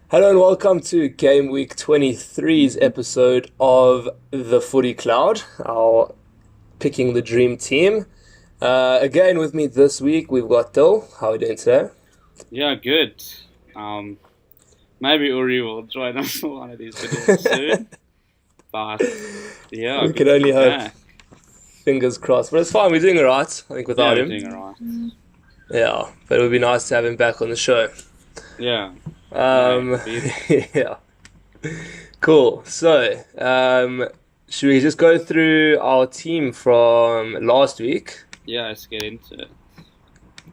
Hello and welcome to Gameweek 23's episode of the Footy Cloud, our picking the dream team. Again with me this week we've got Dill. How are we doing today? Yeah, good. Um, Maybe Uri will join us for one of these videos soon. But yeah, We good can to only be hope. back. Fingers crossed. But it's fine, we're doing alright, I think, Yeah, without we're him. doing alright. Yeah, but it would be nice to have him back on the show. Yeah, no, Um, indeed. yeah, cool. So, should we just go through our team from last week? Yeah, let's get into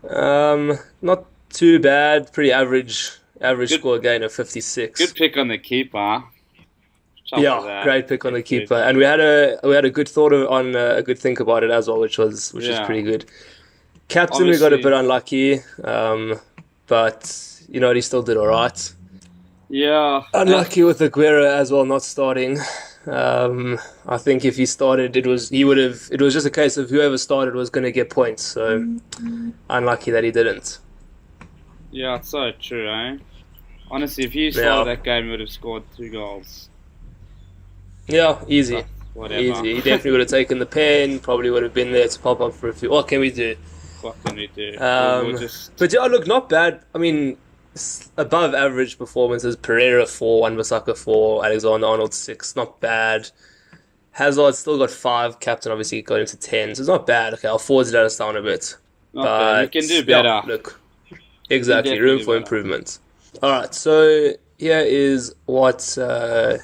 it. Not too bad. Pretty average Good, score again of 56. good pick on the keeper. Chuck for Yeah, that. great pick on the Good pick. keeper, and we had a good thought on a good think about it as well, which was Yeah, pretty good. Captain, we got a bit obviously. unlucky, but you know what, he still did all right. Yeah, Unlucky with Aguero as well, not starting. I think if he started, it was just a case of whoever started was going to get points. So unlucky that he didn't. yeah, it's so true, eh? Honestly, if you started Yeah, that game, you would have scored 2 goals. yeah, But easy. whatever. Easy. He definitely would have taken the pen, probably would have been there to pop up for a few. What can we do? What can we do? We'll Um, just. but yeah, look, not bad. I mean, above average performances. Pereira 4, Wan-Bissaka 4, Alexander Arnold 6. Not bad. Hazard still got 5. Captain obviously got into 10. So it's not bad. Okay, our forwards let us down a bit. Not bad. You can But do yeah, better. look, You can exactly. definitely Room do for better. improvement. All right, so here is what we're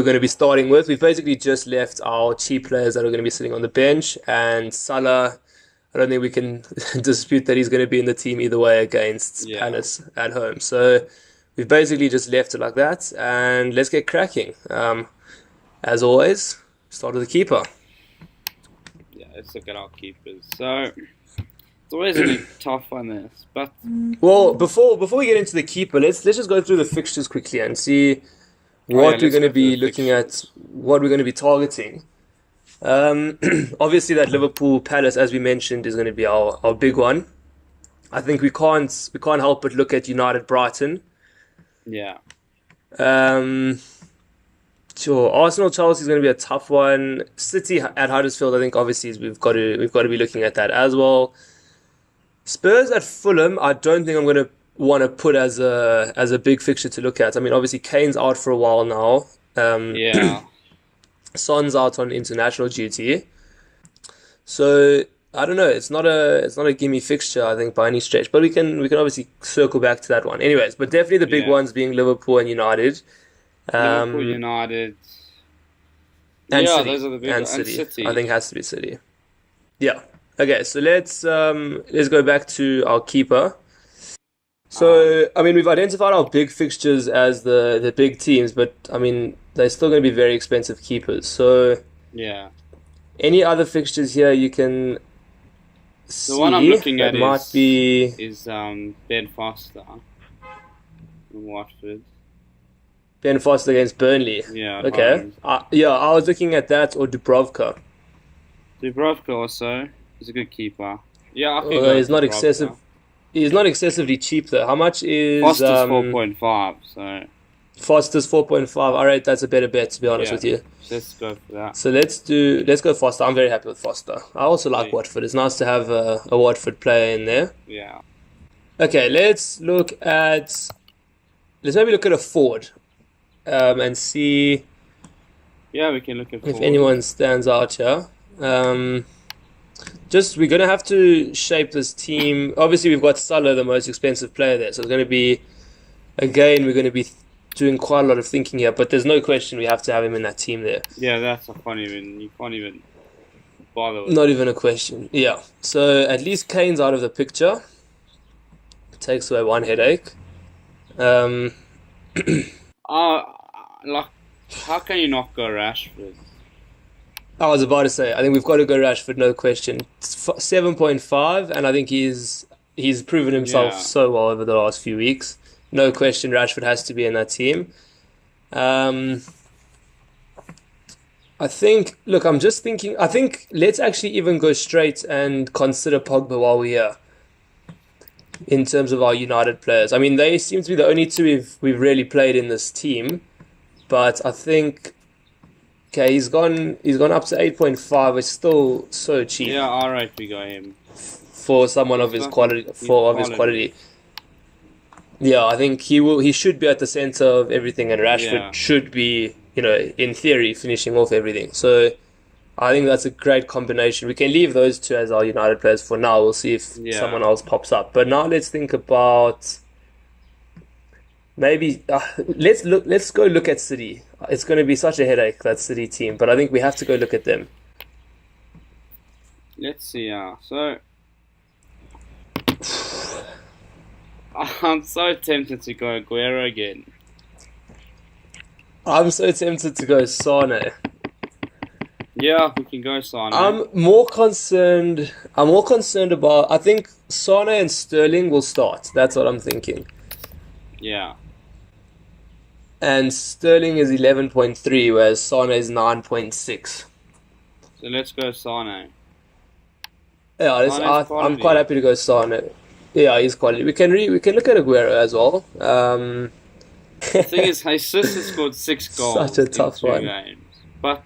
going to be starting with. We've basically just left our cheap players that are going to be sitting on the bench, and Salah. I don't think we can dispute that he's going to be in the team either way against Yeah. Palace at home. So we've basically just left it like that, and let's get cracking. As always, start with the keeper. Yeah, let's look at our keepers. So it's always a bit tough on this, but Well, before we get into the keeper, let's just go through the fixtures quickly and see oh yeah, what we're let's going to go through be the looking at, fixtures. what we're going to be targeting. Um, Obviously, that Liverpool Palace, as we mentioned, is going to be our big one. I think we can't help but look at United Brighton. Yeah, Um, sure, Arsenal Chelsea is going to be a tough one. City at Huddersfield, I think obviously we've got to be looking at that as well. Spurs at Fulham, I don't think I'm going to want to put as a big fixture to look at. I mean, obviously Kane's out for a while now. Um, yeah, Son's out on international duty. So I don't know. It's not a gimme fixture, I think, by any stretch. But we can obviously circle back to that one. Anyways, but definitely the big yeah. ones being Liverpool and United, Liverpool, um, United. and Yeah, City those are the big and ones. And City. I City. think has to be City. Yeah. Okay. So let's go back to our keeper. Um, So I mean, we've identified our big fixtures as the big teams, but I mean they're still going to be very expensive keepers. So yeah. any other fixtures here you can The one I'm see looking that at might is be is Ben Foster from Watford. Ben Foster against Burnley. Yeah, at Okay. home. Yeah, I was looking at that or Dubrovka. Dubrovka also is a good keeper. Yeah, I can Although go with Dubrovka. he's not excessively cheap though. How much is Foster's 4.5, so Foster's 4.5? All right, that's a better bet to be honest yeah, with you. let's go for that. So let's go Foster. I'm very happy with Foster. I also like Yeah, Watford. It's nice to have a Watford player in there. yeah. Okay, let's maybe look at a forward, and see Yeah, we can look at if forward. anyone stands out here. Um, just we're gonna have to shape this team. Obviously, we've got Salah, the most expensive player there, so it's gonna be again we're gonna be doing quite a lot of thinking here. But there's no question we have to have him in that team there. Yeah, that's I can't even you can't even bother with Not it. even a question. Yeah. So at least Kane's out of the picture. Takes away one headache. Um, Uh like how can you not go Rashford? I was about to say, I think we've got to go Rashford, no question. 7.5, and I think he's proven himself Yeah. so well over the last few weeks. No question, Rashford has to be in that team. Um, I think, look, I'm just thinking, I think let's actually even go straight and consider Pogba while we're here. in terms of our United players. I mean, they seem to be the only two we've really played in this team. But I think okay, he's gone up to 8.5. It's still so cheap Yeah, alright, we got him. for someone of He's his got quality. he's For of his quality. quality, yeah, I think he should be at the center of everything, and Yeah, Rashford should be, in theory, finishing off everything. So I think that's a great combination. We can leave those two as our United players for now. We'll see if yeah. someone else pops up. But now let's think about maybe let's go look at City. It's going to be such a headache, that City team, but I think we have to go look at them. Let's see. So I'm so tempted to go Aguero again. I'm so tempted to go Sane. Yeah, we can go Sane. I'm more concerned about. I think Sane and Sterling will start. That's what I'm thinking. Yeah. And Sterling is 11.3, whereas Sane is 9.6. So let's go Sane. Yeah, Sane's I'm quite quality. happy to go Sane. Yeah, he's quality. We can look at Aguero as well. The thing is, Jesus has scored 6 goals Such a in tough 2 one. games. But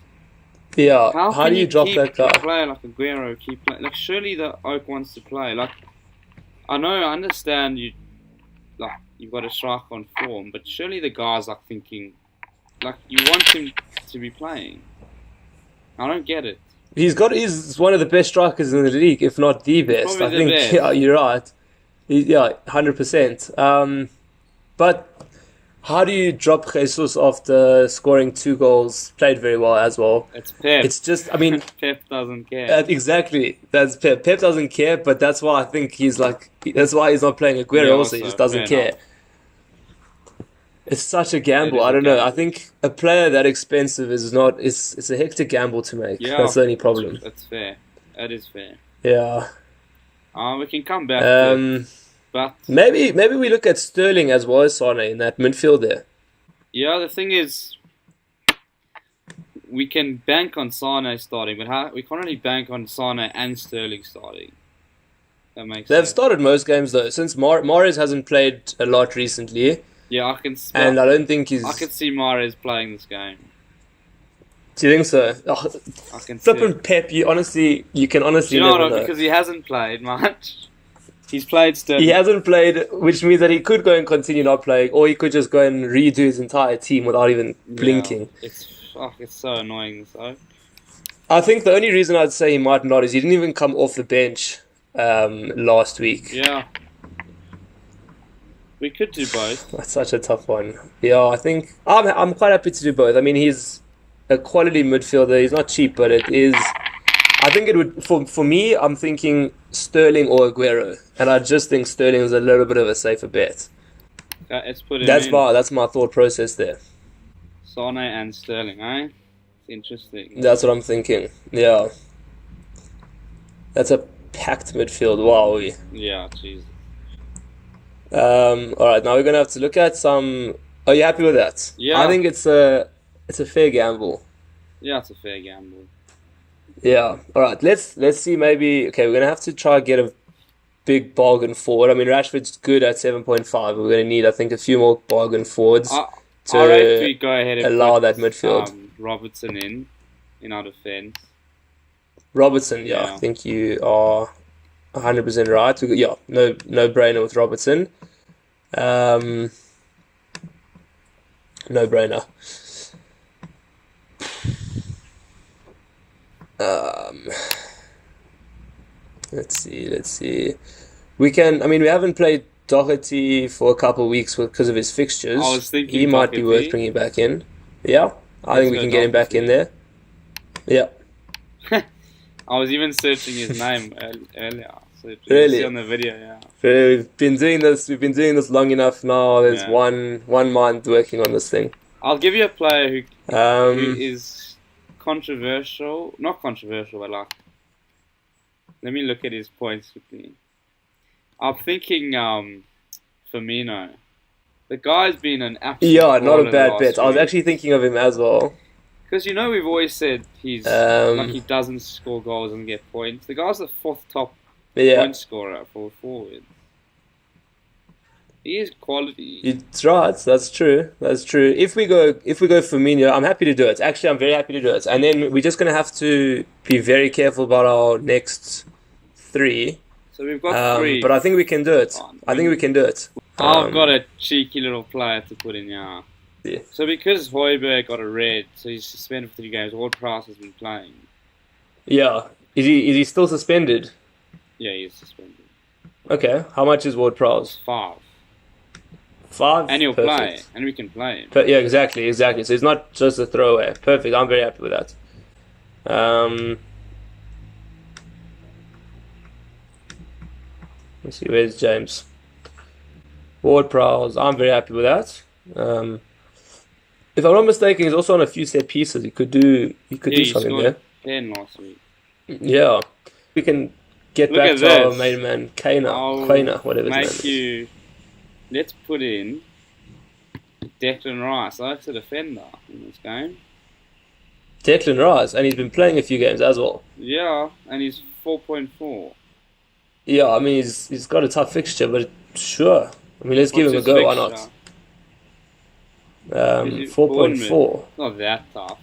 Yeah, how how can do you you drop keep that a guy? player like Aguero keep playing? Like, surely the Oak wants to play. Like, I understand you've got a striker on form, but surely the guy's like thinking, like, you want him to be playing. I don't get it. He's one of the best strikers in the league, if not the He's best. probably I the think yeah, best. you're right. Yeah, 100%. But how do you drop Jesus after scoring 2 goals? Played very well as well. It's Pep. It's just, I mean, Pep doesn't care. exactly. That's Pep. Pep doesn't care, but that's why I think that's why he's not playing Yeah, Aguero also. He also, just doesn't fair enough. care. It's such a It gamble. is I a don't know. I gamble. think a player that expensive is not. It's a hectic gamble to make. Yeah, That's the only problem. that's fair. That is fair. Yeah. We can come back to it, Um. but Maybe we look at Sterling as well as Sane in that midfield there. yeah, the thing is, we can bank on Sane starting, but we can't really bank on Sane and Sterling starting. That makes They've sense. started most games though, since Mahrez hasn't played a lot recently, Yeah, I can. and I don't think I he's. can see Mahrez playing this game. Do you think so? Oh, I can see flipping it. Pep, you can Do honestly you know never what? know. Because he hasn't played much. He's played Sterling. He hasn't played, which means that he could go and continue not playing, or he could just go and redo his entire team without even Yeah, blinking. it's so annoying. So I think the only reason I'd say he might not is he didn't even come off the bench last week. yeah, we could do both. That's such a tough one. Yeah, I think I'm quite happy to do both. I mean, he's a quality midfielder. He's not cheap, but it is. I think it would for me. I'm thinking Sterling or Aguero, and I just think Sterling is a little bit of a safer bet. Let's put him That's in. my thought process there. Sane and Sterling, eh? It's interesting. That's what I'm thinking. Yeah, that's a packed midfield. Wow. Yeah, Jesus. All right, now we're gonna have to look at some. Are you happy with that? Yeah. I think it's a fair gamble. Yeah, it's a fair gamble. Yeah. All right. Let's see. Maybe okay. We're gonna have to try and get a big bargain forward. I mean, Rashford's good at 7.5. We're gonna need, I think, a few more bargain forwards I rate we to go ahead and allow put that midfield. Robertson in our defense. Robertson. Yeah, Yeah. I think you are 100% right. Yeah. No brainer with Robertson. No brainer. Um, let's see. We can. I mean, we haven't played Doherty for a couple of weeks because of his fixtures. I was thinking He might be worth Doherty. bringing back in. Yeah, I Let's think we go can get him back in Doherty. there. Yeah, I was even searching his name earlier. So you Really? see on the video, yeah. we've been doing this. We've been doing this long enough now. There's Yeah. one mind working on this thing. I'll give you a player who Um, is controversial. Not controversial, but like. Let me look at his points quickly. I'm thinking Firmino. The guy's been an absolute yeah, not a baller bad last bet. I was week. actually thinking of him as well. Because we've always said he's Um, like he doesn't score goals and get points. The guy's the fourth top Yeah, point scorer for forward. He is quality. It's right. That's true. That's true. If we go Firmino, I'm happy to do it. Actually, I'm very happy to do it. And then we're just gonna have to be very careful about our next three. So we've got three. But I think we can do it. I think we can do it. I've got a cheeky little player to put in here. Yeah. So because Højbjerg got a red, so he's suspended for 3 games, Ward-Prowse has been playing. Yeah. Is he still suspended? Yeah, he's suspended. Okay. How much is Ward-Prowse? 5. 5? And he'll Perfect. play, and we can play him. Yeah, exactly. So it's not just a throwaway. Perfect. I'm very happy with that. Let's see. Where's James? Ward-Prowse. I'm very happy with that. If I'm not mistaken, he's also on a few set pieces. He could do He something scored there. 10 last week. Yeah. We can get Look back at to our this. main man, Kana, whatever his name is. Let's put in Declan Rice. That's a defender in this game. Declan Rice, and he's been playing a few games as well. Yeah, and he's 4.4. Yeah, I mean he's got a tough fixture, but sure. I mean let's give him a What's go. his Why not? fixture? 4.4. It's not that tough.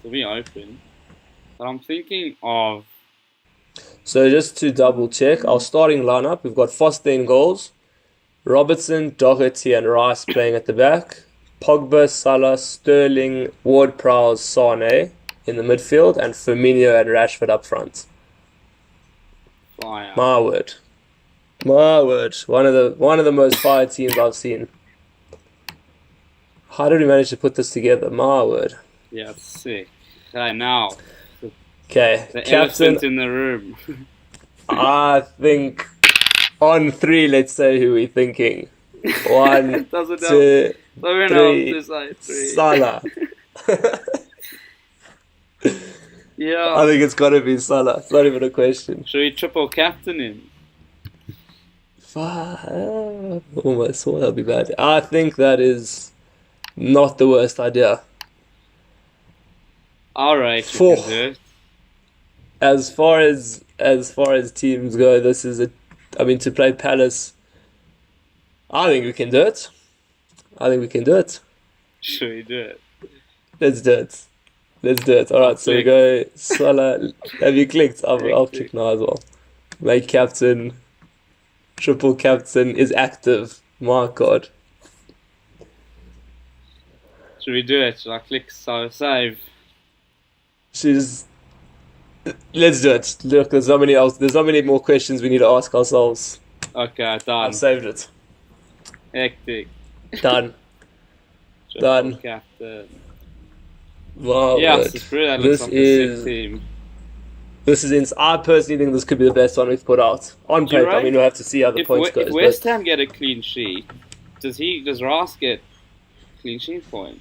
It'll be open. But I'm thinking of... So just to double check, our starting lineup, we've got Foster in goals, Robertson, Doherty and Rice playing at the back, Pogba, Salah, Sterling, Ward-Prowse, Sane in the midfield, and Firmino and Rashford up front. Fire. My word. One of the most fire teams I've seen. How did we manage to put this together? My word. Yeah, it's sick. Okay, now, Okay, the captain. elephant in the room. I think on 3, let's say who we're thinking. 1, Doesn't 2, Someone 3, else decide 3. Salah. Yeah. I think it's got to be Salah. It's not even a question. Should we triple captain him? Almost. That'll be bad. I think that is not the worst idea. Alright, you Four. can do it. As far as teams go, this is to play Palace. I think we can do it. Should we do it? Let's do it. All right. So we go Salah. Have you clicked? I'll click now as well. Make captain. Triple captain is active. My God. Should we do it? Should I click save? Let's do it. Look, there's not many more questions we need to ask ourselves. Okay, done. I've saved it. Hectic. Done. Triple Done. captain. Wow. Yeah, word. it's true. That This looks like a is- sick team. I personally think this could be the best one we've put out. On Do you paper, I mean, rank- we'll have to see how the points If goes. West Ham get a clean sheet, does Ross get clean sheet point?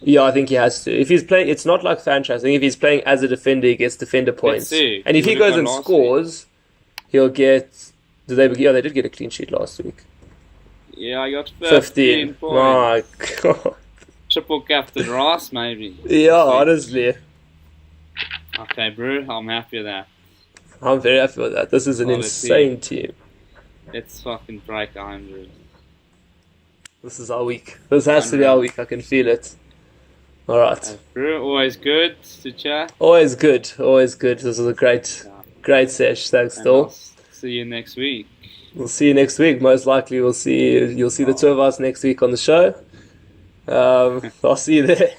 Yeah, I think he has to. If he's playing, it's not like franchise. I think if he's playing as a defender, he gets defender points. see. And if he He would've goes and got last scores, he'll get. Yeah, they did get a clean sheet last week. Yeah, I got 15. points. My God. Triple captain Ross, maybe. Yeah, honestly, Okay, bro, I'm happy with that. I'm very happy with that. This is an Solid insane team. Let's fucking break 100. This is our week. This has to be our week. I can feel it. All right. Bro, always good to chat. Always good. This was a great sesh. Thanks, And Phil. I'll see you next week. We'll see you next week. Most likely, you'll see the two of us next week on the show. I'll see you there.